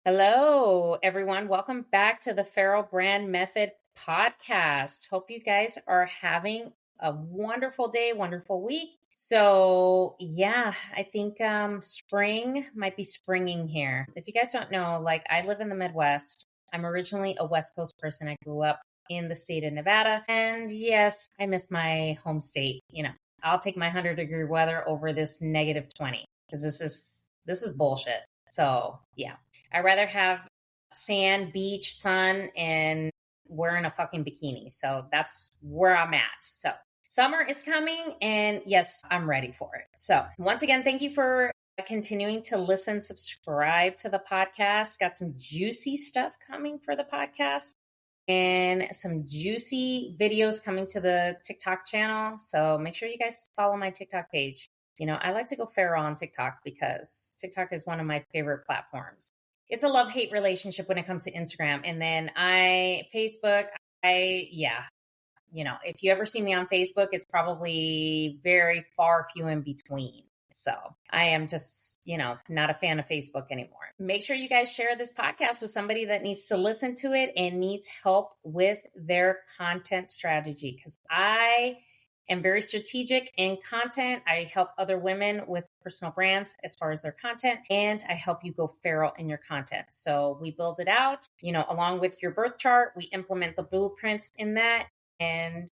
Hello, everyone. Welcome back to the Feral Brand Method podcast. Hope you guys are having a wonderful day, wonderful week. So, I think spring might be springing here. If you guys don't know, I live in the Midwest. I'm originally a West Coast person. I grew up in the state of Nevada. And yes, I miss my home state. I'll take my 100-degree weather over this negative 20 because this is bullshit. So, yeah. I'd rather have sand, beach, sun, and wearing a fucking bikini. So that's where I'm at. So summer is coming, and yes, I'm ready for it. So once again, thank you for continuing to listen, subscribe to the podcast. Got some juicy stuff coming for the podcast and some juicy videos coming to the TikTok channel. So make sure you guys follow my TikTok page. I like to go feral on TikTok because TikTok is one of my favorite platforms. It's a love-hate relationship when it comes to Instagram. And then Facebook, if you ever see me on Facebook, it's probably very far few in between. So I am just, not a fan of Facebook anymore. Make sure you guys share this podcast with somebody that needs to listen to it and needs help with their content strategy. Because I am very strategic in content. I help other women with personal brands as far as their content, and I help you go feral in your content. So we build it out, along with your birth chart. We implement the blueprints in that. And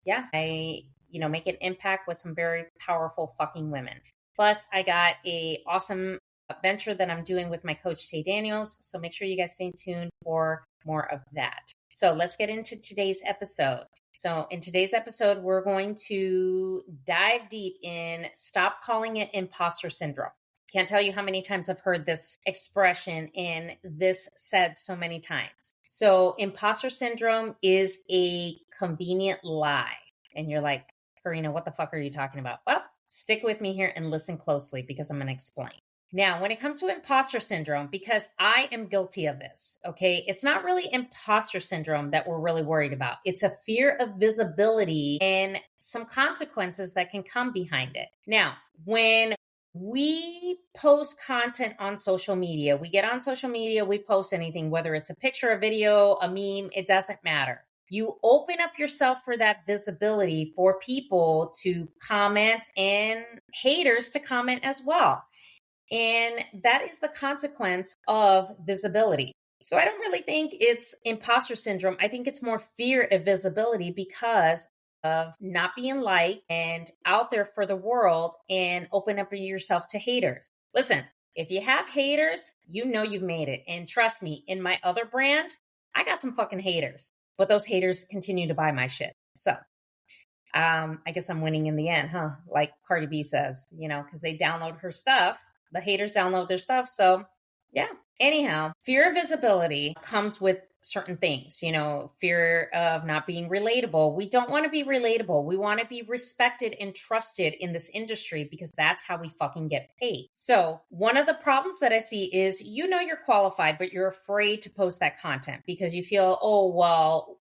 I, make an impact with some very powerful fucking women. Plus, I got a awesome venture that I'm doing with my coach, Tay Daniels. So make sure you guys stay tuned for more of that. So let's get into today's episode. So in today's episode, we're going to dive deep in stop calling it imposter syndrome. Can't tell you how many times I've heard this expression and this said so many times. So imposter syndrome is a convenient lie. And you're like, Karina, what the fuck are you talking about? Well, stick with me here and listen closely because I'm going to explain. Now, when it comes to imposter syndrome, because I am guilty of this, okay, it's not really imposter syndrome that we're really worried about. It's a fear of visibility and some consequences that can come behind it. Now, when we post content on social media, we get on social media, we post anything, whether it's a picture, a video, a meme, it doesn't matter. You open up yourself for that visibility for people to comment and haters to comment as well. And that is the consequence of visibility. So I don't really think it's imposter syndrome. I think it's more fear of visibility because of not being liked and out there for the world and open up yourself to haters. Listen, if you have haters, you've made it. And trust me, in my other brand, I got some fucking haters, but those haters continue to buy my shit. So I guess I'm winning in the end, huh? Like Cardi B says, because they download her stuff. The haters download their stuff. So yeah. Anyhow, fear of visibility comes with certain things, fear of not being relatable. We don't want to be relatable. We want to be respected and trusted in this industry because that's how we fucking get paid. So one of the problems that I see is, you're qualified, but you're afraid to post that content because you feel, oh, well,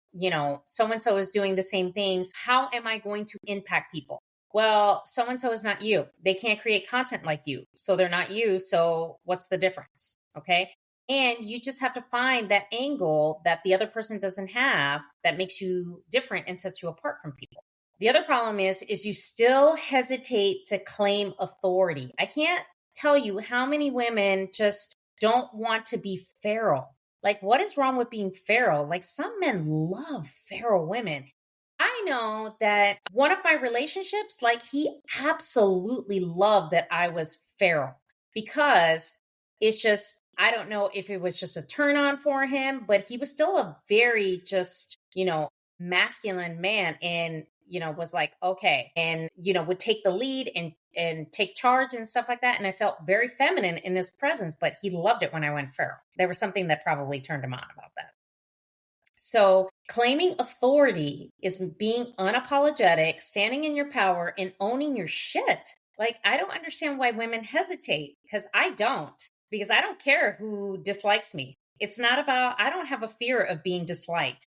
so-and-so is doing the same things. How am I going to impact people? Well, so-and-so is not you. They can't create content like you. So they're not you. So what's the difference? Okay. And you just have to find that angle that the other person doesn't have that makes you different and sets you apart from people. The other problem is you still hesitate to claim authority. I can't tell you how many women just don't want to be feral. Like, what is wrong with being feral? Like, some men love feral women. I know that one of my relationships, he absolutely loved that I was feral because it's just, I don't know if it was just a turn on for him, but he was still a very just, masculine man and, was like, okay. And, would take the lead and take charge and stuff like that. And I felt very feminine in his presence, but he loved it when I went feral. There was something that probably turned him on about that. So claiming authority is being unapologetic, standing in your power, and owning your shit. Like, I don't understand why women hesitate, because I don't care who dislikes me. It's not about, I don't have a fear of being disliked.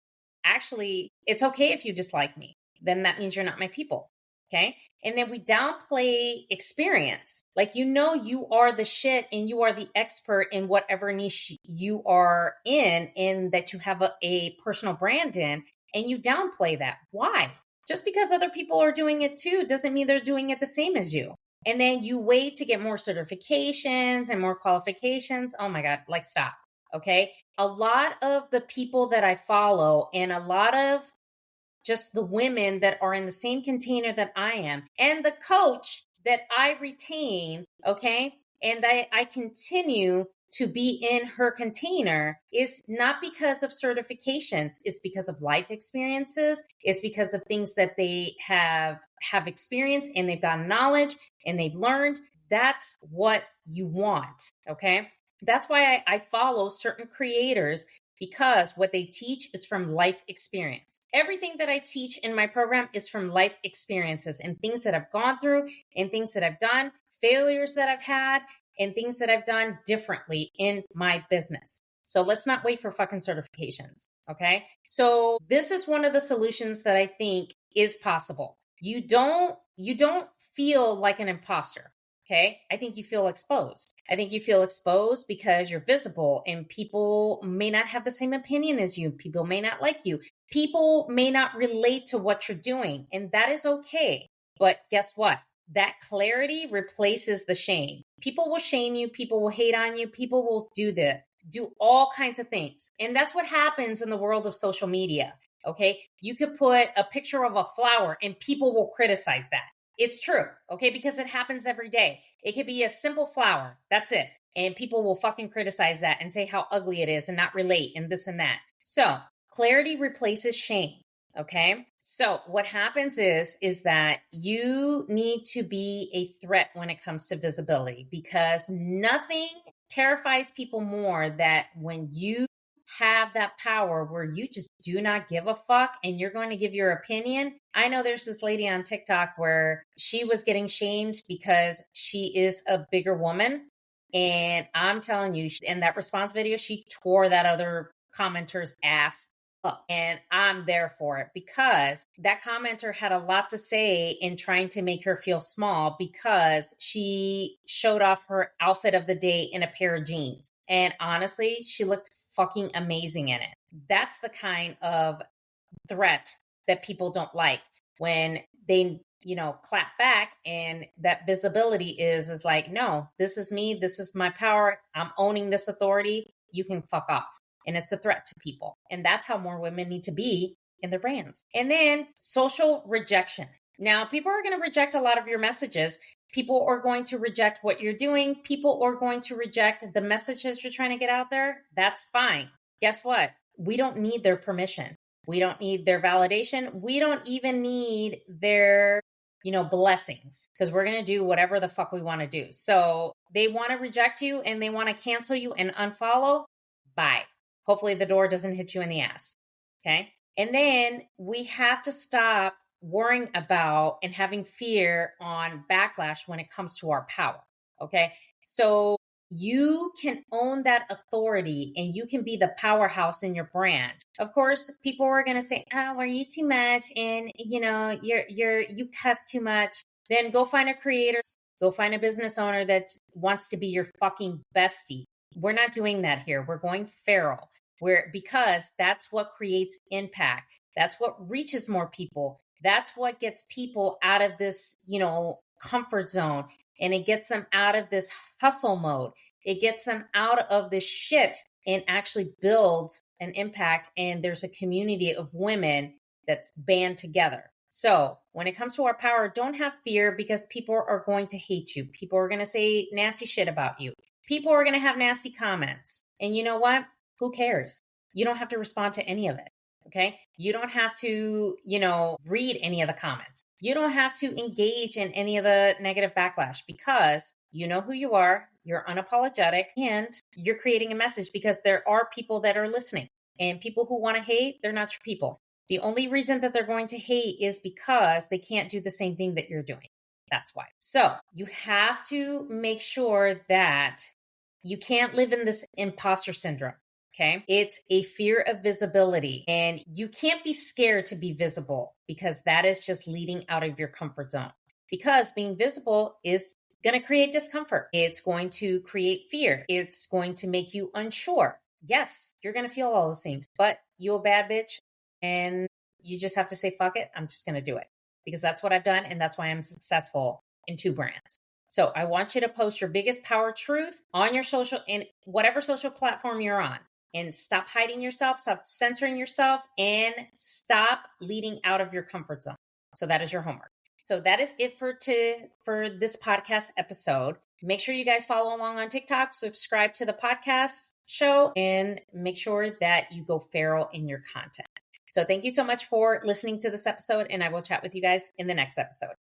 Actually, it's okay if you dislike me. Then that means you're not my people. Okay. And then we downplay experience. Like, you are the shit and you are the expert in whatever niche you are in and that you have a personal brand in, and you downplay that. Why? Just because other people are doing it too doesn't mean they're doing it the same as you. And then you wait to get more certifications and more qualifications. Oh my God, like, stop. Okay. A lot of the people that I follow and a lot of just the women that are in the same container that I am, and the coach that I retain, okay, and I continue to be in her container, is not because of certifications. It's because of life experiences. It's because of things that they have experienced, and they've gotten knowledge and they've learned. That's what you want, okay? That's why I follow certain creators, because what they teach is from life experience. Everything that I teach in my program is from life experiences and things that I've gone through and things that I've done, failures that I've had, and things that I've done differently in my business. So let's not wait for fucking certifications. Okay. So this is one of the solutions that I think is possible. You don't feel like an imposter. Okay. I think you feel exposed. I think you feel exposed because you're visible and people may not have the same opinion as you. People may not like you. People may not relate to what you're doing, and that is okay. But guess what? That clarity replaces the shame. People will shame you. People will hate on you. People will do all kinds of things. And that's what happens in the world of social media. Okay. You could put a picture of a flower and people will criticize that. It's true, okay? Because it happens every day. It could be a simple flower. That's it. And people will fucking criticize that and say how ugly it is and not relate and this and that. So clarity replaces shame, okay? So what happens is that you need to be a threat when it comes to visibility, because nothing terrifies people more than when you have that power where you just do not give a fuck and you're going to give your opinion. I know there's this lady on TikTok where she was getting shamed because she is a bigger woman. And I'm telling you, in that response video, she tore that other commenter's ass up. And I'm there for it, because that commenter had a lot to say in trying to make her feel small because she showed off her outfit of the day in a pair of jeans. And honestly, she looked fucking amazing in it. That's the kind of threat that people don't like, when they, clap back, and that visibility is like, no, this is me. This is my power. I'm owning this authority. You can fuck off. And it's a threat to people. And that's how more women need to be in their brands. And then social rejection. Now, people are going to reject a lot of your messages. People are going to reject what you're doing. People are going to reject the messages you're trying to get out there. That's fine. Guess what? We don't need their permission. We don't need their validation. We don't even need their, blessings, because we're going to do whatever the fuck we want to do. So they want to reject you and they want to cancel you and unfollow. Bye. Hopefully the door doesn't hit you in the ass. Okay. And then we have to stop worrying about and having fear on backlash when it comes to our power. Okay. So you can own that authority and you can be the powerhouse in your brand. Of course, people are going to say, oh, are you too much? And you cuss too much. Then go find a creator, go find a business owner that wants to be your fucking bestie. We're not doing that here. We're going feral, because that's what creates impact. That's what reaches more people. That's what gets people out of this, comfort zone. And it gets them out of this hustle mode. It gets them out of this shit and actually builds an impact. And there's a community of women that's band together. So when it comes to our power, don't have fear, because people are going to hate you. People are going to say nasty shit about you. People are going to have nasty comments. And you know what? Who cares? You don't have to respond to any of it. Okay. You don't have to, read any of the comments. You don't have to engage in any of the negative backlash, because you know who you are. You're unapologetic and you're creating a message, because there are people that are listening, and people who want to hate, they're not your people. The only reason that they're going to hate is because they can't do the same thing that you're doing. That's why. So you have to make sure that you can't live in this imposter syndrome. Okay. It's a fear of visibility, and you can't be scared to be visible because that is just leading out of your comfort zone. Because being visible is going to create discomfort. It's going to create fear. It's going to make you unsure. Yes, you're going to feel all those things, but you a bad bitch and you just have to say, fuck it. I'm just going to do it because that's what I've done. And that's why I'm successful in 2 brands. So I want you to post your biggest power truth on your social, in whatever social platform you're on, and stop hiding yourself, stop censoring yourself, and stop leading out of your comfort zone. So that is your homework. So that is it for this podcast episode. Make sure you guys follow along on TikTok, subscribe to the podcast show, and make sure that you go feral in your content. So thank you so much for listening to this episode, and I will chat with you guys in the next episode.